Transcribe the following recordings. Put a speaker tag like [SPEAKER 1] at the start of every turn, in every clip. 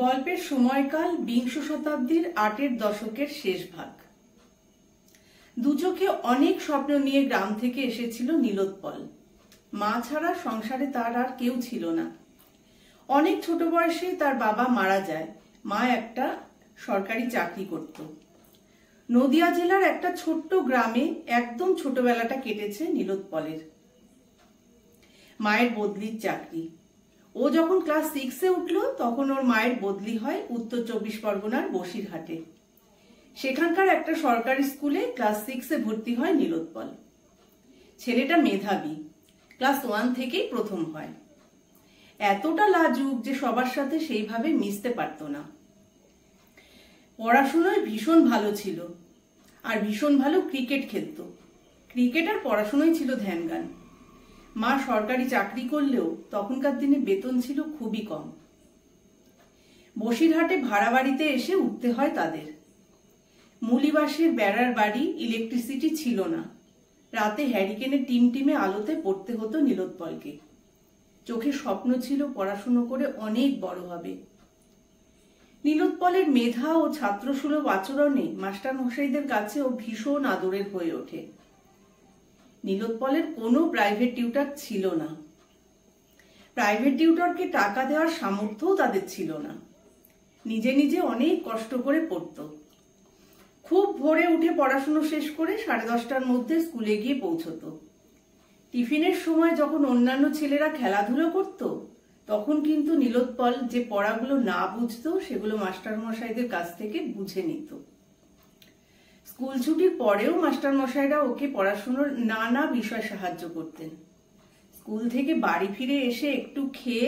[SPEAKER 1] গল্পের সময়কাল বিংশ শতাব্দীর ৮-এর দশকের শেষ ভাগ। দুচোখে অনেক স্বপ্ন নিয়ে গ্রাম থেকে এসেছিল নীলোৎপল। মা ছাড়া সংসারে তার আর কেউ ছিল না। অনেক ছোট বয়সে তার বাবা মারা যায়। মা একটা সরকারি চাকরি করত। নদিয়া জেলার একটা ছোট্ট গ্রামে একদম ছোটবেলাটা কেটেছে নীলোৎপলের। মায়ের বদলির চাকরি। ও যখন ক্লাস 6-এ উঠল তখন ওর মায়ের বদলি হয় উত্তর ২৪ পরগনার বসিরহাটে। সেখানকার একটা সরকারি স্কুলে ক্লাস 6-এ ভর্তি হয় নীলোৎপল। ছেলেটা মেধাবী, ক্লাস 1 থেকেই প্রথম হয়। এতটা লাজুক যে সবার সাথে সেইভাবে মিশতে পারত না। পড়াশোনায় ভীষণ ভালো ছিল, আর ভীষণ ভালো ক্রিকেট খেলত। ক্রিকেট আর পড়াশোনায় ছিল ধ্যানজ্ঞান। মা সরকারি চাকরি করলেও তখনকার দিনে বেতন ছিল খুবই কম। বসিরহাটে ভাড়া বাড়িতে এসে উঠতে হয় তাদের। মুলিবাসের বেড়ার বাড়ি, ইলেকট্রিসিটি ছিল না। রাতে হ্যারিকেনের টিমটিমে আলোতে পড়তে হতো নীলোৎপলকে। চোখে স্বপ্ন ছিল পড়াশুনো করে অনেক বড় হবে। নীলোৎপলের মেধা ও ছাত্রসুলভ আচরণে মাস্টার মশাইদের কাছে ও ভীষণ আদরের হয়ে ওঠে। নীলোৎপলের কোনো প্রাইভেট টিউটর ছিল না। প্রাইভেট টিউটরকে টাকা দেওয়ার সামর্থ্যও তাদের ছিল না। নিজে নিজে অনেক কষ্ট করে পড়ত। খুব ভোরে উঠে পড়াশুনো শেষ করে 10:30টার মধ্যে স্কুলে গিয়ে পৌঁছতো। টিফিনের সময় যখন অন্যান্য ছেলেরা খেলাধুলো করত তখন কিন্তু নীলোৎপল যে পড়াগুলো না বুঝতো সেগুলো মাস্টার মশাইদের কাছ থেকে বুঝে নিত। স্কুল ছুটির পরেও মাস্টার মশাইরা ওকে পড়াশুনোর নানা বিষয় সাহায্য করতেন। স্কুল থেকে বাড়ি ফিরে এসে একটু খেয়ে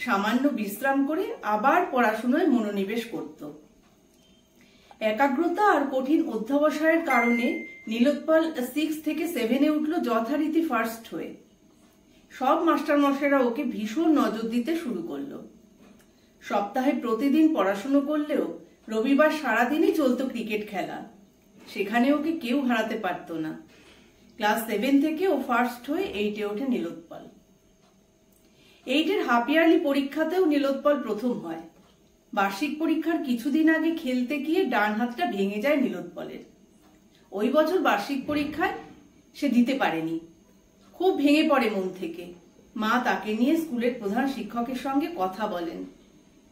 [SPEAKER 1] সামান্য বিশ্রাম করে আবার পড়াশুনোয় মনোনিবেশ করত। একাগ্রতা আর কঠিন অধ্যবসায়ের কারণে নীলোৎপল 6 থেকে 7-এ উঠল যথারীতি ফার্স্ট হয়ে। সব মাস্টার মশাইরা ওকে ভীষণ নজর দিতে শুরু করলো। সপ্তাহে প্রতিদিন পড়াশুনো করলেও রবিবার সারাদিনই চলতো ক্রিকেট খেলা। সেখানে ওকে কেউ হারাতে পারত না। ক্লাস 7 থেকে ও ফার্স্ট হয়ে 8-এ ওঠে নীলোৎপল। 8-এর হাফ ইয়ারলি পরীক্ষাতেও নীলোৎপল প্রথম হয়। বার্ষিক পরীক্ষার কিছুদিন আগে খেলতে গিয়ে ডান হাতটা ভেঙে যায় নীলোৎপলের। ওই বছর বার্ষিক পরীক্ষায় সে দিতে পারেনি। খুব ভেঙে পড়ে মন থেকে। মা তাকে নিয়ে স্কুলের প্রধান শিক্ষকের সঙ্গে কথা বলেন।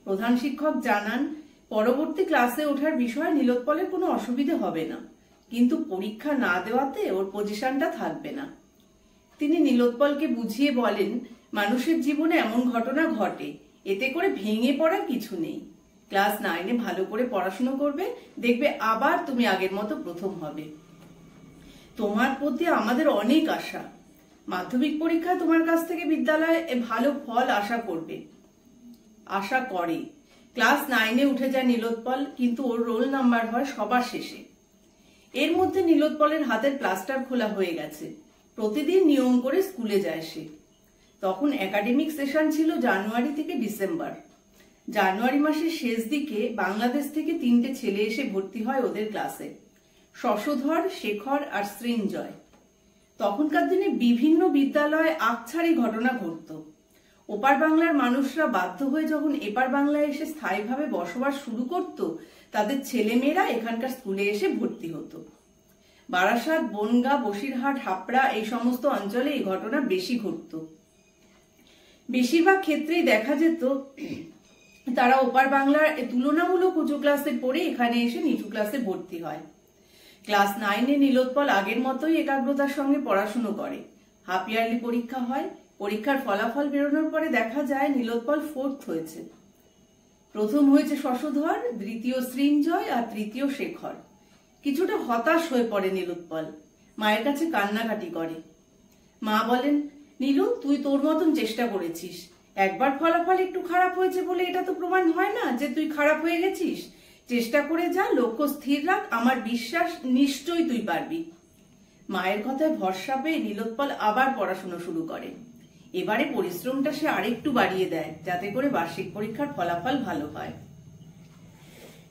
[SPEAKER 1] প্রধান শিক্ষক জানান পরবর্তী ক্লাসে ওঠার বিষয়ে নীলোৎপলের কোনো অসুবিধে হবে না, কিন্তু পরীক্ষা না দেওয়াতে ওর পজিশনটা থাকবে না। তিনি নীলোৎপলকে বুঝিয়ে বলেন মানুষের জীবনে এমন ঘটনা ঘটে, এতে করে ভেঙে পড়ার কিছু নেই। ক্লাস 9-এ ভালো করে পড়াশুনো করবে, দেখবে আবার তুমি আগের মতো প্রথম হবে। তোমার প্রতি আমাদের অনেক আশা। মাধ্যমিক পরীক্ষায় তোমার কাছ থেকে বিদ্যালয়ে ভালো ফল আশা করবে। আশা করে। ক্লাস 9-এ উঠে যায় নীলোৎপল, কিন্তু ওর রোল নাম্বার হয় সবার শেষে। এর মধ্যে নীলোৎপলের হাতের প্লাস্টার খোলা হয়ে গেছে। প্রতিদিন নিয়ম করে স্কুলে যায় সে। তখন একাডেমিক সেশন ছিল জানুয়ারি থেকে ডিসেম্বর। জানুয়ারি মাসের শেষ দিকে বাংলাদেশ থেকে 3টে ছেলে এসে ভর্তি হয় ওদের ক্লাসে, শশধর, শেখর আর সৃঞ্জয়। তখনকার দিনে বিভিন্ন বিদ্যালয়ে আকছাড়ি ঘটনা ঘটত। ওপার বাংলার মানুষরা বাধ্য হয়ে যখন এপার বাংলায় এসে স্থায়ীভাবে বসবাস শুরু করত, তাদের ছেলেমেয়েরা এখানকার স্কুলে এসে ভর্তি হতো। বারাসাত, বনগাঁ, বসিরহাট, হাপড়া এই সমস্ত অঞ্চলে এই ঘটনা বেশি ঘটত। বেশিরভাগ ক্ষেত্রেই দেখা যেত তারা ওপার বাংলার তুলনামূলক উঁচু ক্লাসে পড়ে এখানে এসে নিচু ক্লাসে ভর্তি হয়। ক্লাস 9-এ নীলোৎপল আগের মতোই একাগ্রতার সঙ্গে পড়াশুনো করে। হাফ ইয়ারলি পরীক্ষা হয়। পরীক্ষার ফলাফল বেরোনোর পরে দেখা যায় নীলোৎপল 4th হয়েছে। প্রথম হয়েছে শশধর, দ্বিতীয় সৃঞ্জয় আর তৃতীয় শেখর। কিছুটা হতাশ হয়ে পড়ে নীলোৎপল। মায়ের কাছে কান্নাকাটি করে। মা বলেন, নীলু, তুই তোর মতন চেষ্টা করেছিস। একবার ফলাফল একটু খারাপ হয়েছে বলে এটা তো প্রমাণ হয় না যে তুই খারাপ হয়ে গেছিস। চেষ্টা করে যা, লক্ষ্য স্থির রাখ, আমার বিশ্বাস নিশ্চয়ই তুই পারবি। মায়ের কথায় ভরসা পেয়ে নীলোৎপল আবার পড়াশোনা শুরু করে। এবারে পরিশ্রমটা সে আরেকটু বাড়িয়ে দেয় যাতে করে বার্ষিক পরীক্ষার ফলাফল ভালো হয়।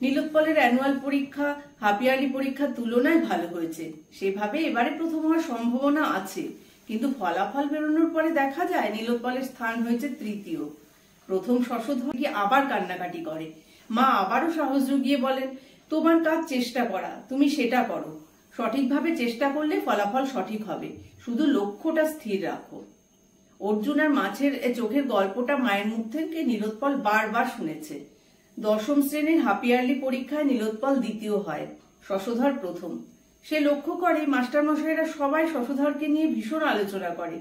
[SPEAKER 1] নীলোৎপলের অ্যানুয়াল পরীক্ষা হাফ ইয়ারলি পরীক্ষার তুলনায় ভালো হয়েছে। সেভাবে এবারে প্রথম হওয়ার সম্ভাবনা আছে, কিন্তু ফলাফল বেরোনোর পরে দেখা যায় নীলোৎপলের স্থান হয়েছে 3য়। প্রথম শশধর কি আবার কান্নাকাটি করে। মা আবারও সাহস জুগিয়ে বলেন, তোমার কাজ চেষ্টা করা, তুমি সেটা করো। সঠিকভাবে চেষ্টা করলে ফলাফল সঠিক হবে, শুধু লক্ষ্যটা স্থির রাখো। অর্জুন আর মাছের চোখের গল্পটা মায়ের মুখ থেকে নীলোৎপল বারবার শুনেছে। দশম শ্রেণীর হাফ-ইয়ারলি পরীক্ষায় নীলোৎপল দ্বিতীয় হয়, শশধর প্রথম। সে লক্ষ্য করে মাস্টারমশাইরা সবাই শশধরকে নিয়ে ভীষণ আলোচনা করে।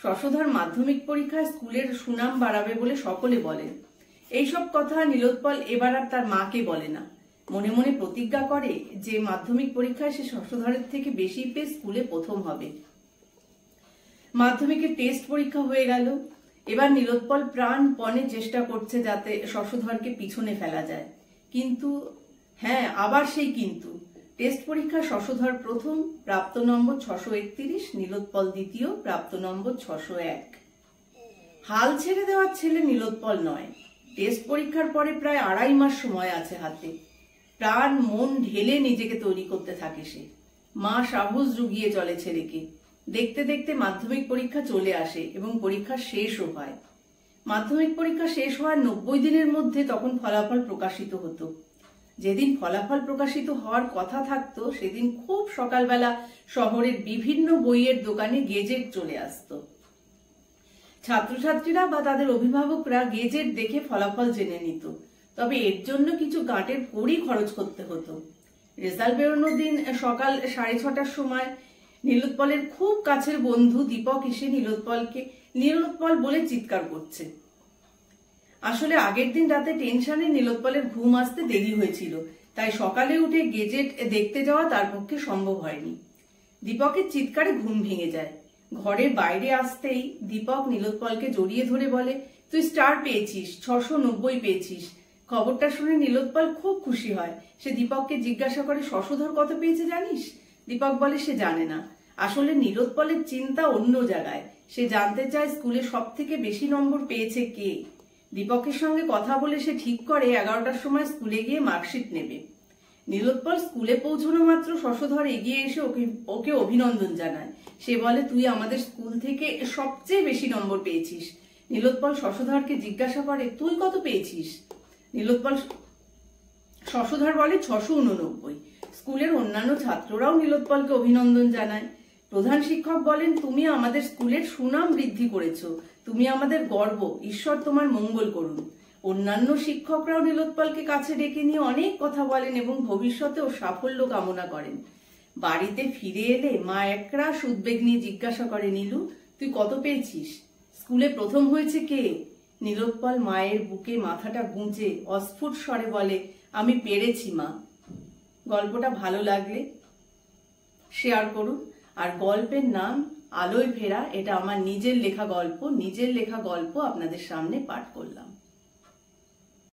[SPEAKER 1] শশধর মাধ্যমিক পরীক্ষায় স্কুলের সুনাম বাড়াবে বলে সকলে বলেন। এইসব কথা নীলোৎপল এবার আর তার মাকে বলে না। মনে মনে প্রতিজ্ঞা করে যে মাধ্যমিক পরীক্ষায় সে শশধরের থেকে বেশি পেয়ে স্কুলে প্রথম হবে। মাধ্যমিকের টেস্ট পরীক্ষা হয়ে গেল। এবার নীলোৎপল প্রাণপণে চেষ্টা করছে যাতে শশধরকে পিছনে ফেলা যায়। কিন্তু হ্যাঁ, আবার সেই কিন্তু। টেস্ট পরীক্ষা শশধর প্রথম, প্রাপ্ত নম্বর 631, নীলোৎপল দ্বিতীয়, প্রাপ্ত নম্বর 601। হাল ছেড়ে দেওয়ার ছেলে নীলোৎপল নয়। টেস্ট পরীক্ষার পরে প্রায় 2.5 মাস সময় আছে হাতে। প্রাণ মন ঢেলে নিজেকে তৈরি করতে থাকে সে। মা সাহস জুগিয়ে চলে ছেলেকে। দেখতে দেখতে মাধ্যমিক পরীক্ষা চলে আসে এবং পরীক্ষা শেষও হয়। মাধ্যমিক পরীক্ষা শেষ হওয়ার 90 দিনের মধ্যে তখন ফলাফল প্রকাশিত হতো। যেদিন ফলাফল প্রকাশিত হওয়ার কথা থাকতো সেদিন খুব সকালবেলা শহরের বিভিন্ন বইয়ের দোকানে গেজেট চলে আসতো। ছাত্রছাত্রীরা বা তাদের অভিভাবকরা গেজেট দেখে ফলাফল জেনে নিত। তবে এর জন্য কিছু গাঁটের কড়ি খরচ করতে হতো। রেজাল্ট বেরোনোর দিন সকাল 6:30টার সময় নীলোৎপলের খুব কাছের বন্ধু দীপক এসে নীলোৎপল বলে চিৎকার করছে। আসলে আগের দিন রাতে টেনশনে নীলোৎপলের ঘুম আসতে দেরি হয়েছিল, তাই সকালে উঠে গেজেট দেখতে যাওয়া তার পক্ষে সম্ভব হয়নি। দীপকের চিৎকারে ঘুম ভেঙে যায়। ঘরের বাইরে আসতেই দীপক নীলোৎপলকে জড়িয়ে ধরে বলে, তুই স্টার পেয়েছিস, 690 পেয়েছিস। খবরটা শুনে নীলোৎপল খুব খুশি হয়। সে দীপককে জিজ্ঞাসা করে, শশধর কত পেয়েছে জানিস? দীপক বলে সে জানে না। আসলে নীলোৎপলের চিন্তা অন্য জায়গায়। সে জানতে চায় স্কুলে সব থেকে বেশি নম্বর পেয়েছে কে। দীপকের সঙ্গে কথা বলে সে ঠিক করে 11টার সময় স্কুলে গিয়ে মার্কশিট নেবে। নীলোৎপল স্কুলে পৌঁছানো মাত্র শশধর এগিয়ে এসে ওকে অভিনন্দন জানায়। সে বলে, তুই আমাদের স্কুল থেকে সবচেয়ে বেশি নম্বর পেয়েছিস। নীলোৎপল শশধরকে জিজ্ঞাসা করে, তুই কত পেয়েছিস? শশধর বলে 689। স্কুলের অন্যান্য ছাত্ররাও নীলোৎপলকে অভিনন্দন জানায়। প্রধান শিক্ষক বলেন, তুমি আমাদের স্কুলের সুনাম বৃদ্ধি করেছো, তুমি আমাদের গর্ব, ঈশ্বর তোমার মঙ্গল করুন। অন্যান্য শিক্ষকরাও নীলোৎপলকে কাছে ডেকে নিয়ে অনেক কথা বলেন এবং ভবিষ্যতেও সাফল্য কামনা করেন। বাড়িতে ফিরে এলে মা একরাশ উদ্বেগ নিয়ে জিজ্ঞাসা করে, নীলু তুই কত পেয়েছিস? স্কুলে প্রথম হয়েছে কে? নীলোৎপল মায়ের বুকে মাথাটা গুঁজে অস্ফুট স্বরে বলে, আমি পেরেছি মা। গল্পটা ভালো লাগলে শেয়ার করুন। আর গল্পের নাম আলোয় ফেরা। এটা আমার নিজের লেখা গল্প আপনাদের সামনে পাঠ করলাম।